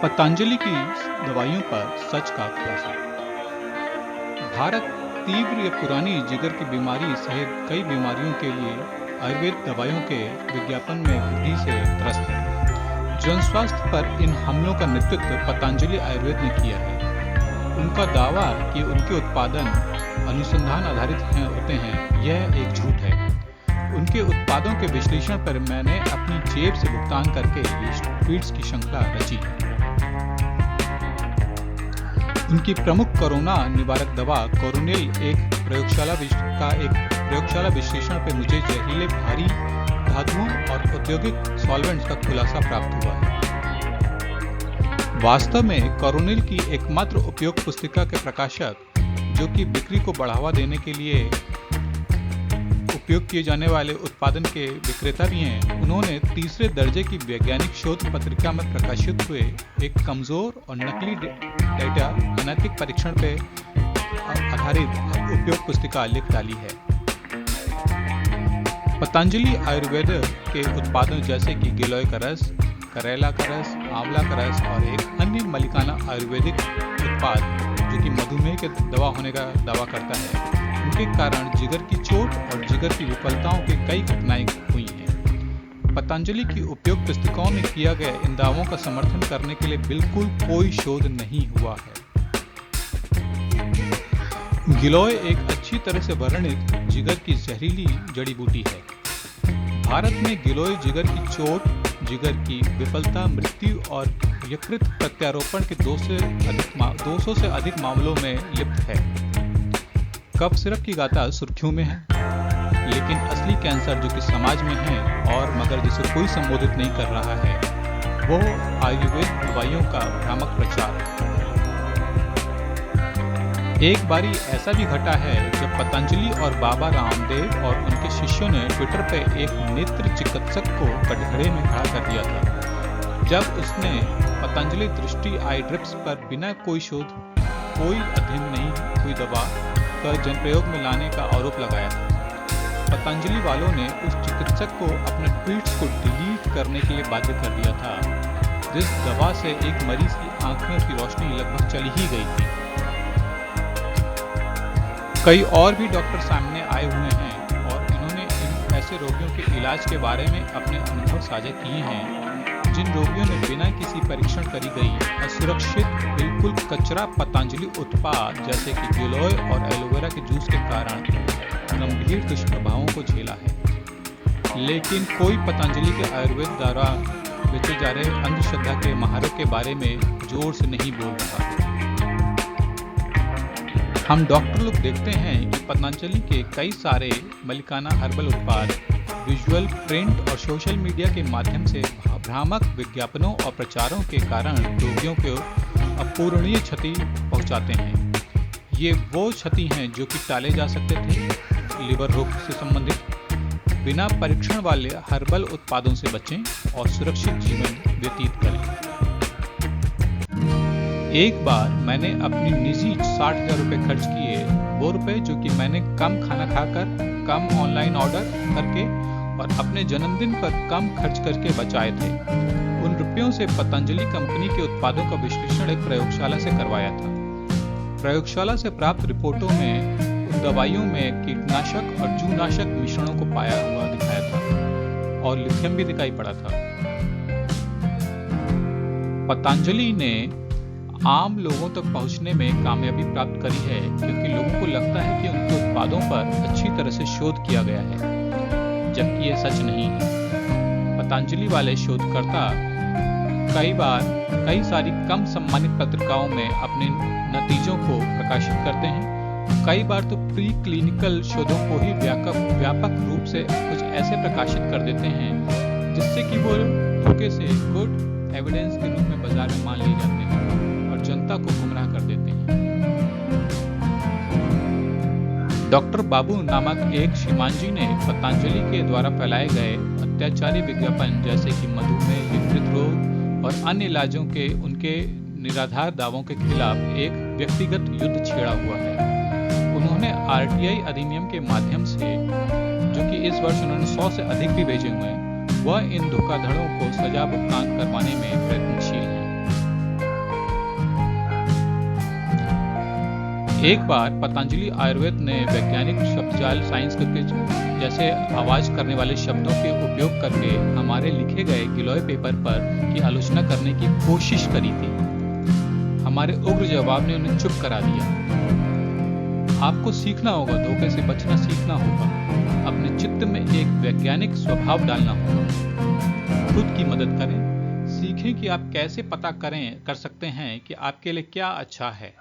पतंजलि की दवाइयों पर सच का खुलासा। भारत तीव्र या पुरानी जिगर की बीमारी सहित कई बीमारियों के लिए आयुर्वेद दवाइयों के विज्ञापन में वृद्धि से त्रस्त है। जन स्वास्थ्य पर इन हमलों का नेतृत्व पतंजलि आयुर्वेद ने किया है। उनका दावा कि उनके उत्पादन अनुसंधान आधारित होते हैं, यह एक झूठ है। उनके उत्पादों के विश्लेषण पर मैंने अपनी जेब से भुगतान करके ये ट्वीट्स की श्रृंखला रची है। उनकी प्रमुख कोरोना निवारक दवा कोरोनिल एक प्रयोगशाला विश्लेषण पे मुझे जहरीले भारी धातुओं और औद्योगिक सॉल्वेंट्स का खुलासा प्राप्त हुआ है। वास्तव में कोरोनिल की एकमात्र उपयोग पुस्तिका के प्रकाशक, जो कि बिक्री को बढ़ावा देने के लिए उपयोग किए जाने वाले उत्पादन के विक्रेता भी हैं, उन्होंने तीसरे दर्जे की वैज्ञानिक शोध पत्रिका में प्रकाशित हुए एक कमजोर और नकली डेटा अनैतिक परीक्षण पर आधारित उपयोग पुस्तिका लिख डाली है। पतंजलि आयुर्वेद के उत्पादों जैसे कि गिलोय का रस, करेला का रस, आंवला का रस और एक अन्य मलिकाना आयुर्वेदिक उत्पाद जो कि मधुमेह के दवा होने का दावा करता है, उनके कारण जिगर की चोट और जिगर की विफलताओं की कई घटनाएं हुई हैं। पतंजलि की उपयोग पुस्तिकाओं में किया गया इन दावों का समर्थन करने के लिए बिल्कुल कोई शोध नहीं हुआ है। गिलोय एक अच्छी तरह से वर्णित जिगर की जहरीली जड़ी बूटी है। भारत में गिलोय जिगर की चोट, जिगर की विफलता, मृत्यु और यकृत प्रत्यारोपण के 200 से अधिक मामलों में लिप्त है। कफ सिरप की गाथा सुर्खियों में है, लेकिन असली कैंसर जो कि समाज में है और मगर जिसे कोई संबोधित नहीं कर रहा है, वो आयुर्वेद दवाइयों का भ्रामक प्रचार। एक बारी ऐसा भी घटा है जब पतंजलि और बाबा रामदेव और उनके शिष्यों ने ट्विटर पर एक नेत्र चिकित्सक को कटघरे में खड़ा कर दिया था, जब उसने पतंजलि दृष्टि आई ड्रिप्स पर बिना कोई शोध, कोई अध्ययन नहीं हुई दवा पर जनप्रयोग में लाने का आरोप लगाया था। पतंजलि वालों ने उस चिकित्सक को अपने ट्वीट्स को डिलीट करने के लिए बाध्य कर दिया था, जिस दवा से एक मरीज की आंखों की रोशनी लगभग चली ही गई थी। कई और भी डॉक्टर सामने आए हुए हैं और इन्होंने इन ऐसे रोगियों के इलाज के बारे में अपने अनुभव साझा किए हैं, जिन रोगियों ने बिना किसी परीक्षण करी गई असुरक्षित बिल्कुल कचरा पतंजलि उत्पाद जैसे कि गिलोय और एलोवेरा के जूस के कारण गंभीर दुष्प्रभावों को झेला है। लेकिन कोई पतंजलि के आयुर्वेद द्वारा बेचे जा रहे अंधश्रद्धा के महारत के बारे में जोर से नहीं बोल रहा। हम डॉक्टर लोग देखते हैं कि पतंजलि के कई सारे मलिकाना हर्बल उत्पाद विजुअल, प्रिंट और सोशल मीडिया के माध्यम से भ्रामक विज्ञापनों और प्रचारों के कारण रोगियों को अपूरणीय क्षति पहुंचाते हैं। ये वो क्षति हैं जो कि टाले जा सकते थे। लिवर रोग से संबंधित बिना परीक्षण वाले हर्बल उत्पादों से बचें और सुरक्षित जीवन व्यतीत करें। एक बार मैंने अपनी निजी 60,000 रुपये खर्च किए, वो रुपए जो कि मैंने कम खाना खाकर, कम ऑनलाइन ऑर्डर करके और अपने जन्मदिन पर कम खर्च करके बचाए थे। उन रुपयों से पतंजलि कंपनी के उत्पादों का विश्लेषण एक प्रयोगशाला से करवाया था। प्रयोगशाला से प्राप्त रिपोर्टों में उन दवाइयों में कीटनाशक और जूनाशक मिश्रणों को पाया हुआ दिखाया था और लिथियम भी दिखाई पड़ा था। पतंजलि ने आम लोगों तक पहुंचने में कामयाबी प्राप्त करी है, क्योंकि लोगों को लगता है कि उनके उत्पादों पर अच्छी तरह से शोध किया गया है, जबकि यह सच नहीं है। पतंजलि वाले शोधकर्ता कई सारी कम सम्मानित पत्रिकाओं में अपने नतीजों को प्रकाशित करते हैं। कई बार तो प्री क्लिनिकल शोधों को ही व्यापक रूप से कुछ ऐसे प्रकाशित कर देते हैं जिससे कि वो धोखे से गुड एविडेंस के रूप में बाजार में मान लिए जाते हैं और जनता को गुमराह कर देते हैं। डॉक्टर बाबू नामक एक श्रीमानजी ने पतंजलि के द्वारा फैलाए गए अत्याचारी विज्ञापन जैसे कि मधुमेह, यकृत रोग और अन्य इलाजों के उनके निराधार दावों के खिलाफ एक व्यक्तिगत युद्ध छेड़ा हुआ है। उन्होंने आरटीआई अधिनियम के माध्यम से, जो कि इस वर्ष उन्होंने 100 से अधिक भी भेजे हुए हैं, वह इन धोखाधड़ों को सजा भुगतान करवाने में प्रयत्नशील है। एक बार पतंजलि आयुर्वेद ने वैज्ञानिक शब्दजाल साइंस के जैसे आवाज करने वाले शब्दों के उपयोग करके हमारे लिखे गए गिलोय पेपर पर की आलोचना करने की कोशिश करी थी। हमारे उग्र जवाब ने उन्हें चुप करा दिया। आपको सीखना होगा, धोखे से बचना सीखना होगा, अपने चित्त में एक वैज्ञानिक स्वभाव डालना होगा, खुद की मदद करें, सीखें कि आप कैसे पता कर सकते हैं कि आपके लिए क्या अच्छा है।